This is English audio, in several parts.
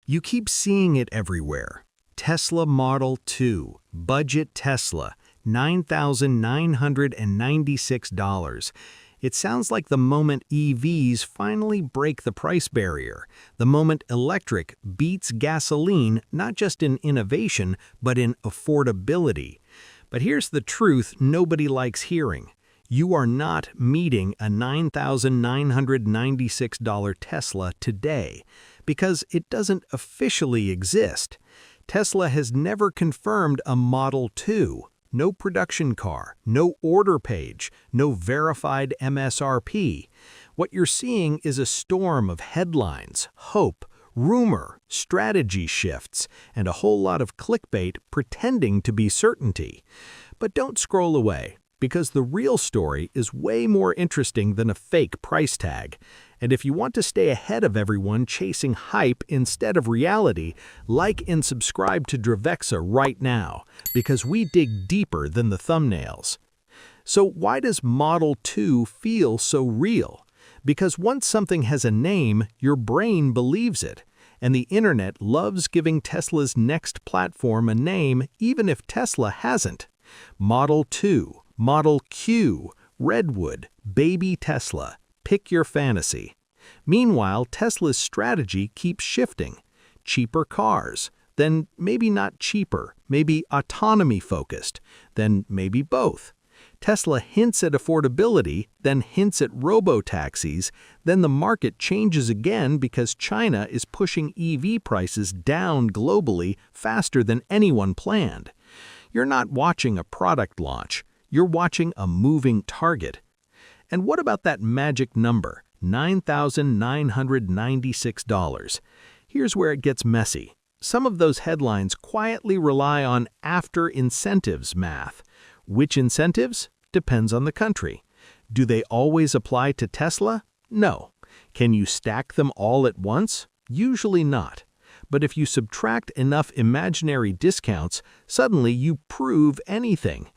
You keep seeing it everywhere. Tesla Model 2, budget Tesla, $9,996. It sounds like the moment EVs finally break the price barrier, the moment electric beats gasoline not just in innovation, but in affordability. But here's the truth nobody likes hearing. You are not meeting a $9,996 Tesla today, because it doesn't officially exist. Tesla has never confirmed a Model 2. No production car, no order page, no verified MSRP. What you're seeing is a storm of headlines, hope, rumor, strategy shifts, and a whole lot of clickbait pretending to be certainty. But don't scroll away, because the real story is way more interesting than a fake price tag. And if you want to stay ahead of everyone chasing hype instead of reality, like and subscribe to Dravexa right now, because we dig deeper than the thumbnails. So why does Model 2 feel so real? Because once something has a name, your brain believes it. And the internet loves giving Tesla's next platform a name, even if Tesla hasn't. Model 2, Model Q, Redwood, Baby Tesla. Pick your fantasy. Meanwhile, Tesla's strategy keeps shifting. Cheaper cars, then maybe not cheaper, maybe autonomy-focused, then maybe both. Tesla hints at affordability, then hints at robo-taxis, then the market changes again because China is pushing EV prices down globally faster than anyone planned. You're not watching a product launch, you're watching a moving target. And what about that magic number, $9,996? Here's where it gets messy. Some of those headlines quietly rely on after-incentives math. Which incentives? Depends on the country. Do they always apply to Tesla? No. Can you stack them all at once? Usually not. But if you subtract enough imaginary discounts, suddenly you prove anything.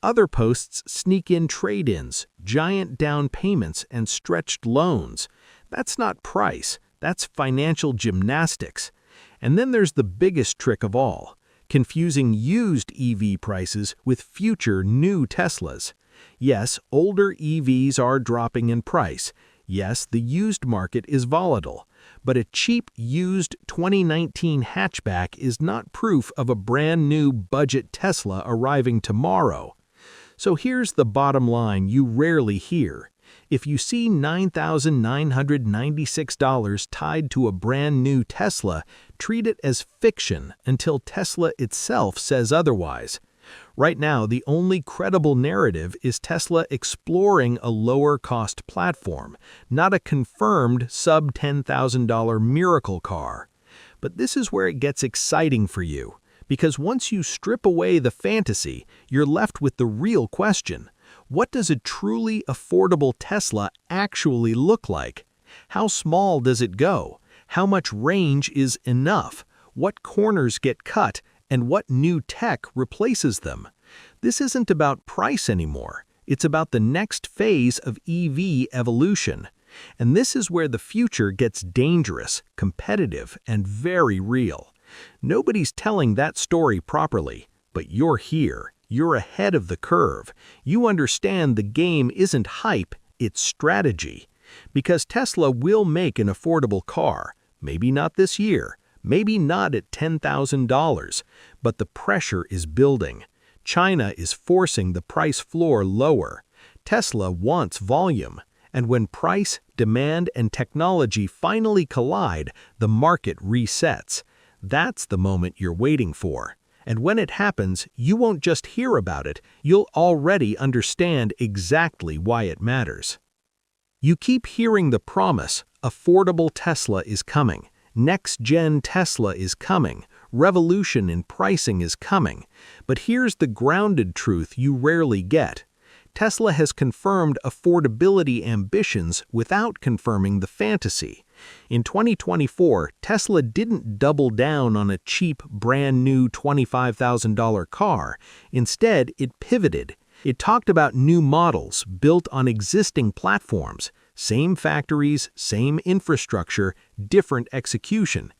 Other posts sneak in trade-ins, giant down payments, and stretched loans. That's not price, that's financial gymnastics. And then there's the biggest trick of all, confusing used EV prices with future new Teslas. Yes, older EVs are dropping in price. Yes, the used market is volatile. But a cheap, used 2019 hatchback is not proof of a brand new budget Tesla arriving tomorrow. So here's the bottom line you rarely hear. If you see $9,996 tied to a brand new Tesla, treat it as fiction until Tesla itself says otherwise. Right now, the only credible narrative is Tesla exploring a lower-cost platform, not a confirmed sub-$10,000 miracle car. But this is where it gets exciting for you. Because once you strip away the fantasy, you're left with the real question. What does a truly affordable Tesla actually look like? How small does it go? How much range is enough? What corners get cut? And what new tech replaces them? This isn't about price anymore. It's about the next phase of EV evolution. And this is where the future gets dangerous, competitive, and very real. Nobody's telling that story properly, but you're here. You're ahead of the curve. You understand the game isn't hype, it's strategy. Because Tesla will make an affordable car, maybe not this year, maybe not at $10,000, but the pressure is building. China is forcing the price floor lower. Tesla wants volume. And when price, demand, and technology finally collide, the market resets. That's the moment you're waiting for. And when it happens, you won't just hear about it, you'll already understand exactly why it matters. You keep hearing the promise, affordable Tesla is coming, next-gen Tesla is coming, revolution in pricing is coming. But here's the grounded truth you rarely get. Tesla has confirmed affordability ambitions without confirming the fantasy. In 2024, Tesla didn't double down on a cheap, brand-new $25,000 car. Instead, it pivoted. It talked about new models built on existing platforms, same factories, same infrastructure, different execution.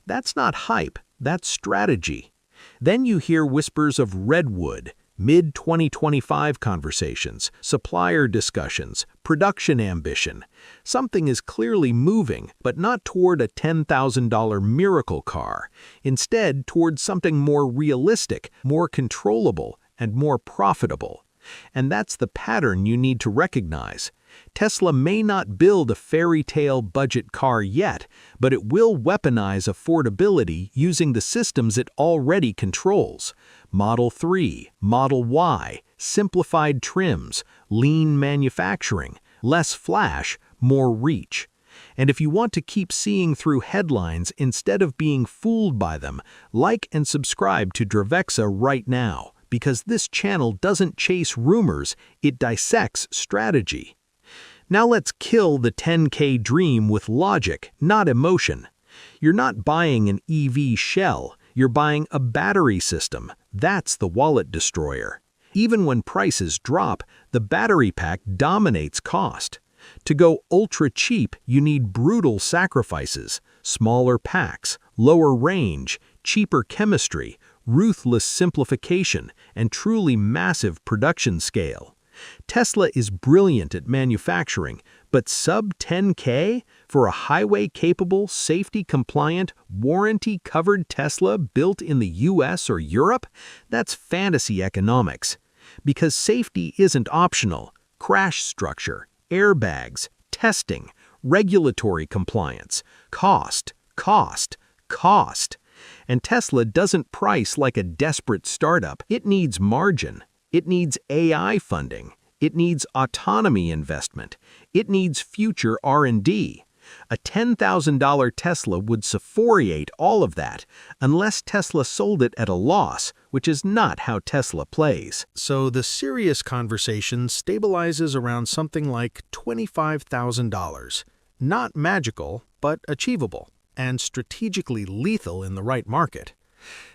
That's not hype, that's strategy. Then you hear whispers of redwood, mid-2025 conversations, supplier discussions, production ambition. Something is clearly moving, but not toward a $10,000 miracle car. Instead, toward something more realistic, more controllable, and more profitable. And that's the pattern you need to recognize. Tesla may not build a fairy tale budget car yet, but it will weaponize affordability using the systems it already controls. Model 3, Model Y, simplified trims, lean manufacturing, less flash, more reach. And if you want to keep seeing through headlines instead of being fooled by them, like and subscribe to Dravexa right now, because this channel doesn't chase rumors, it dissects strategy. Now let's kill the 10K dream with logic, not emotion. You're not buying an EV shell, you're buying a battery system. That's the wallet destroyer. Even when prices drop, the battery pack dominates cost. To go ultra cheap, you need brutal sacrifices, smaller packs, lower range, cheaper chemistry, ruthless simplification, and truly massive production scale. Tesla is brilliant at manufacturing, but sub-10K for a highway-capable, safety-compliant, warranty-covered Tesla built in the US or Europe? That's fantasy economics. Because safety isn't optional. Crash structure, airbags, testing, regulatory compliance, cost. And Tesla doesn't price like a desperate startup. It needs margin. It needs AI funding. It needs autonomy investment. It needs future R&D. A $10,000 Tesla would sufforiate all of that, unless Tesla sold it at a loss, which is not how Tesla plays. So the serious conversation stabilizes around something like $25,000. Not magical, but achievable, and strategically lethal in the right market.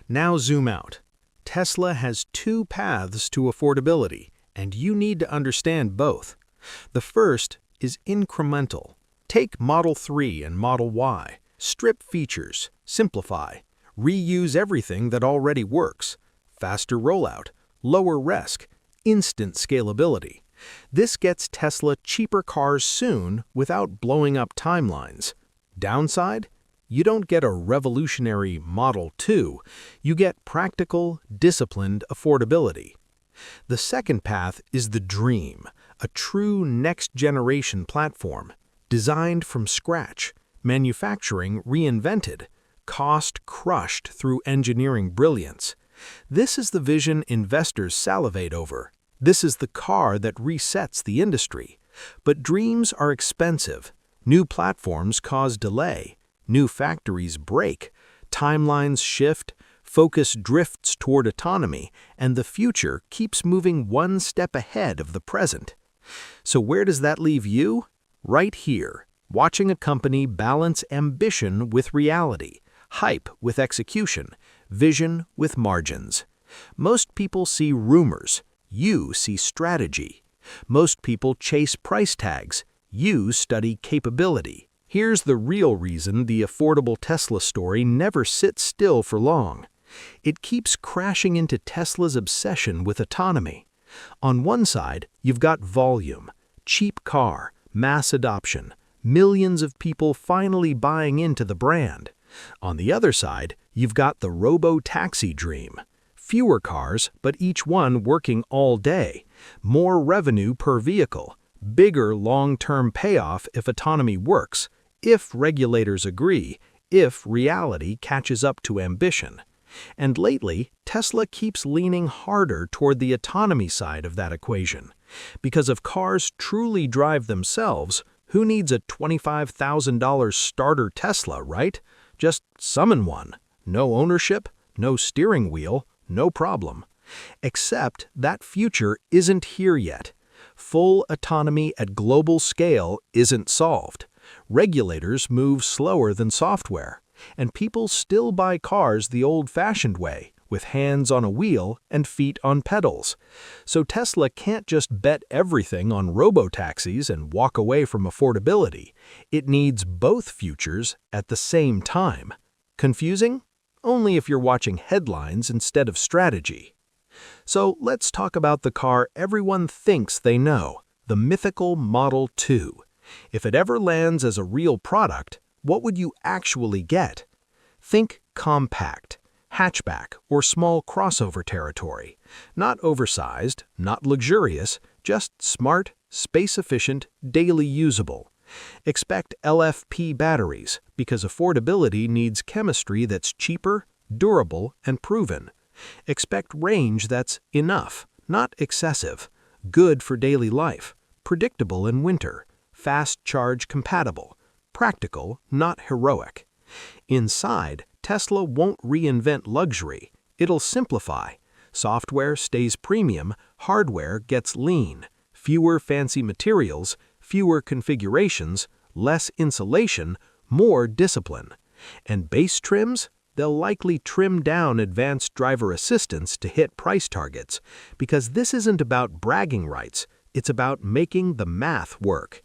Now zoom out. Tesla has two paths to affordability, and you need to understand both. The first is incremental. Take Model 3 and Model Y. Strip features, simplify, reuse everything that already works. Faster rollout, lower risk, instant scalability. This gets Tesla cheaper cars soon without blowing up timelines. Downside? You don't get a revolutionary Model 2, you get practical, disciplined affordability. The second path is the dream, a true next-generation platform, designed from scratch, manufacturing reinvented, cost crushed through engineering brilliance. This is the vision investors salivate over. This is the car that resets the industry. But dreams are expensive. New platforms cause delay. New factories break, timelines shift, focus drifts toward autonomy, and the future keeps moving one step ahead of the present. So where does that leave you? Right here, watching a company balance ambition with reality, hype with execution, vision with margins. Most people see rumors, you see strategy. Most people chase price tags, you study capability. Here's the real reason the affordable Tesla story never sits still for long. It keeps crashing into Tesla's obsession with autonomy. On one side, you've got volume, cheap car, mass adoption, millions of people finally buying into the brand. On the other side, you've got the robo-taxi dream. Fewer cars, but each one working all day. More revenue per vehicle. Bigger long-term payoff if autonomy works. If regulators agree, if reality catches up to ambition. And lately, Tesla keeps leaning harder toward the autonomy side of that equation. Because if cars truly drive themselves, who needs a $25,000 starter Tesla, right? Just summon one. No ownership, no steering wheel, no problem. Except that future isn't here yet. Full autonomy at global scale isn't solved. Regulators move slower than software, and people still buy cars the old-fashioned way, with hands on a wheel and feet on pedals. So Tesla can't just bet everything on robo-taxis and walk away from affordability. It needs both futures at the same time. Confusing? Only if you're watching headlines instead of strategy. So let's talk about the car everyone thinks they know, the mythical Model 2. If it ever lands as a real product, what would you actually get? Think compact, hatchback, or small crossover territory. Not oversized, not luxurious, just smart, space-efficient, daily usable. Expect LFP batteries, because affordability needs chemistry that's cheaper, durable, and proven. Expect range that's enough, not excessive, good for daily life, predictable in winter, fast charge compatible, practical, not heroic. Inside, Tesla won't reinvent luxury, it'll simplify. Software stays premium, hardware gets lean, fewer fancy materials, fewer configurations, less insulation, more discipline. And base trims? They'll likely trim down advanced driver assistance to hit price targets, because this isn't about bragging rights, it's about making the math work.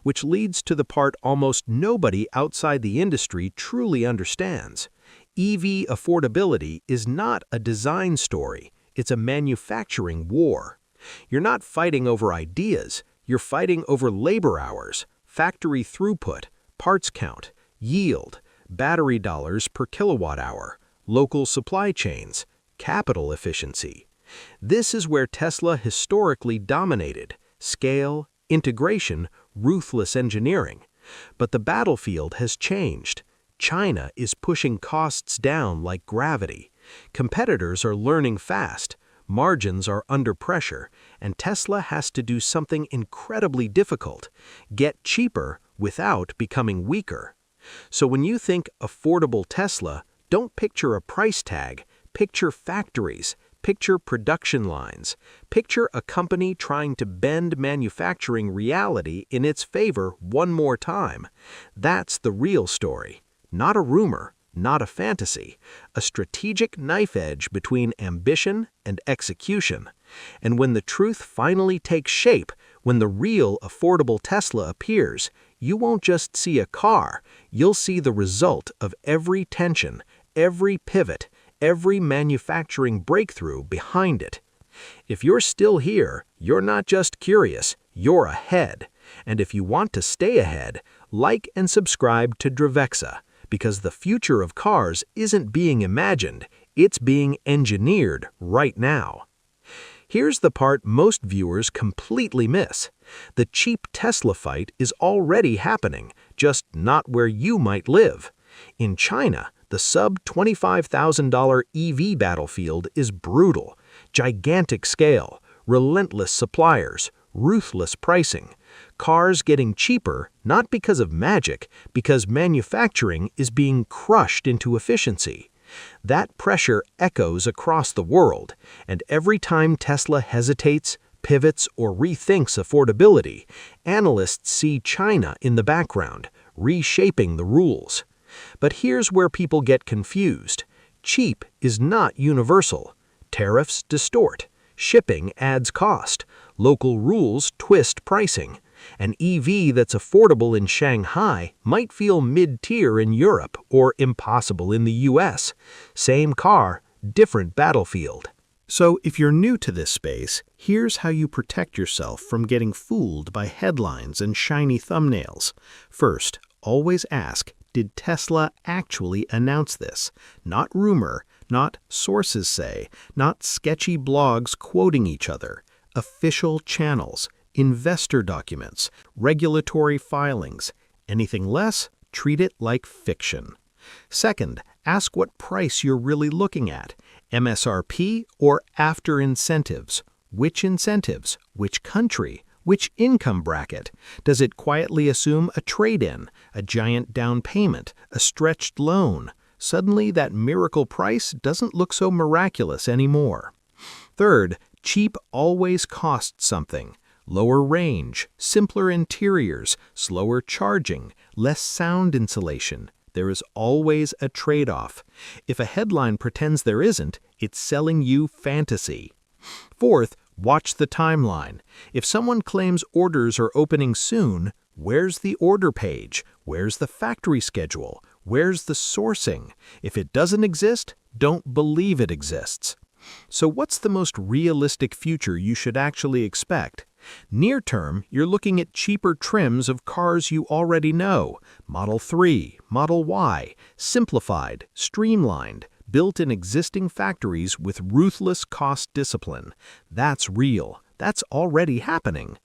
Which leads to the part almost nobody outside the industry truly understands. EV affordability is not a design story, it's a manufacturing war. You're not fighting over ideas, you're fighting over labor hours, factory throughput, parts count, yield, battery dollars per kilowatt hour, local supply chains, capital efficiency. This is where Tesla historically dominated: scale, integration, ruthless engineering. But the battlefield has changed. China is pushing costs down like gravity. Competitors are learning fast. Margins are under pressure, and Tesla has to do something incredibly difficult: get cheaper without becoming weaker. So when you think affordable Tesla, don't picture a price tag, picture factories, picture production lines, picture a company trying to bend manufacturing reality in its favor one more time. That's the real story, not a rumor, not a fantasy, a strategic knife edge between ambition and execution. And when the truth finally takes shape, when the real affordable Tesla appears, you won't just see a car, you'll see the result of every tension, every pivot, every manufacturing breakthrough behind it. If you're still here, you're not just curious, you're ahead. And if you want to stay ahead, like and subscribe to Dravexa, because the future of cars isn't being imagined, it's being engineered right now. Here's the part most viewers completely miss. The cheap Tesla fight is already happening, just not where you might live. In China, the sub-$25,000 EV battlefield is brutal. Gigantic scale, relentless suppliers, ruthless pricing. Cars getting cheaper not because of magic, because manufacturing is being crushed into efficiency. That pressure echoes across the world, and every time Tesla hesitates, pivots, or rethinks affordability, analysts see China in the background, reshaping the rules. But here's where people get confused. Cheap is not universal. Tariffs distort. Shipping adds cost. Local rules twist pricing. An EV that's affordable in Shanghai might feel mid-tier in Europe or impossible in the US. Same car, different battlefield. So if you're new to this space, here's how you protect yourself from getting fooled by headlines and shiny thumbnails. First, always ask, did Tesla actually announce this? Not rumor, not sources say, not sketchy blogs quoting each other. Official channels, investor documents, regulatory filings. Anything less, treat it like fiction. Second, ask what price you're really looking at. MSRP or after incentives? Which incentives? Which country? Which income bracket? Does it quietly assume a trade-in, a giant down payment, a stretched loan? Suddenly, that miracle price doesn't look so miraculous anymore. Third, cheap always costs something. Lower range, simpler interiors, slower charging, less sound insulation. There is always a trade-off. If a headline pretends there isn't, it's selling you fantasy. Fourth, watch the timeline. If someone claims orders are opening soon, where's the order page? Where's the factory schedule? Where's the sourcing? If it doesn't exist, don't believe it exists. So what's the most realistic future you should actually expect? Near term, you're looking at cheaper trims of cars you already know: Model 3, Model Y, simplified, streamlined, built in existing factories with ruthless cost discipline. That's real. That's already happening.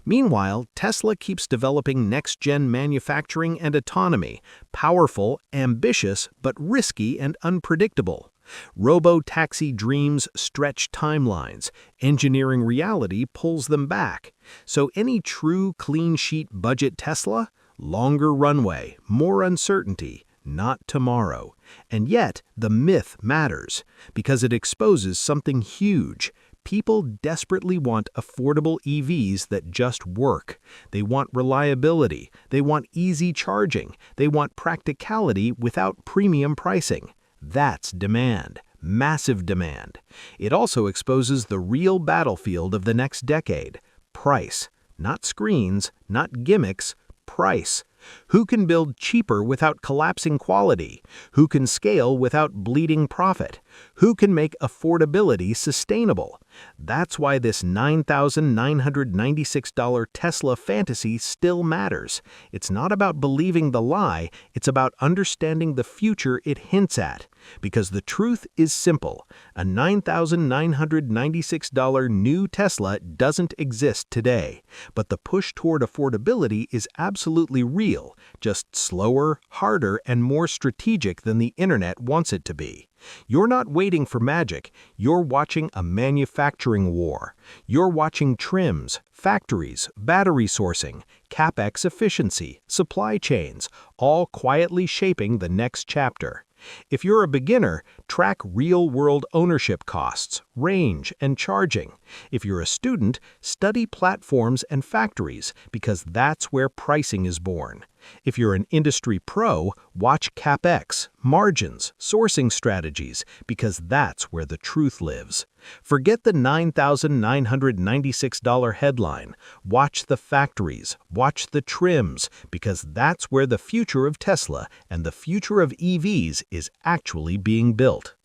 Meanwhile, Tesla keeps developing next-gen manufacturing and autonomy, powerful, ambitious, but risky and unpredictable. Robo-taxi dreams stretch timelines. Engineering reality pulls them back. So any true clean-sheet budget Tesla? Longer runway, more uncertainty, not tomorrow. And yet, the myth matters, because it exposes something huge. People desperately want affordable EVs that just work. They want reliability. They want easy charging. They want practicality without premium pricing. That's demand, massive demand. It also exposes the real battlefield of the next decade: price. Not screens, not gimmicks, price. Who can build cheaper without collapsing quality? Who can scale without bleeding profit? Who can make affordability sustainable? That's why this $9,996 Tesla fantasy still matters. It's not about believing the lie, it's about understanding the future it hints at. Because the truth is simple: a $9,996 new Tesla doesn't exist today. But the push toward affordability is absolutely real, just slower, harder, and more strategic than the internet wants it to be. You're not waiting for magic, you're watching a manufacturing war. You're watching trims, factories, battery sourcing, CapEx efficiency, supply chains, all quietly shaping the next chapter. If you're a beginner, track real-world ownership costs, range, and charging. If you're a student, study platforms and factories, because that's where pricing is born. If you're an industry pro, watch CapEx, margins, sourcing strategies, because that's where the truth lives. Forget the $9,996 headline. Watch the factories, watch the trims, because that's where the future of Tesla and the future of EVs is actually being built.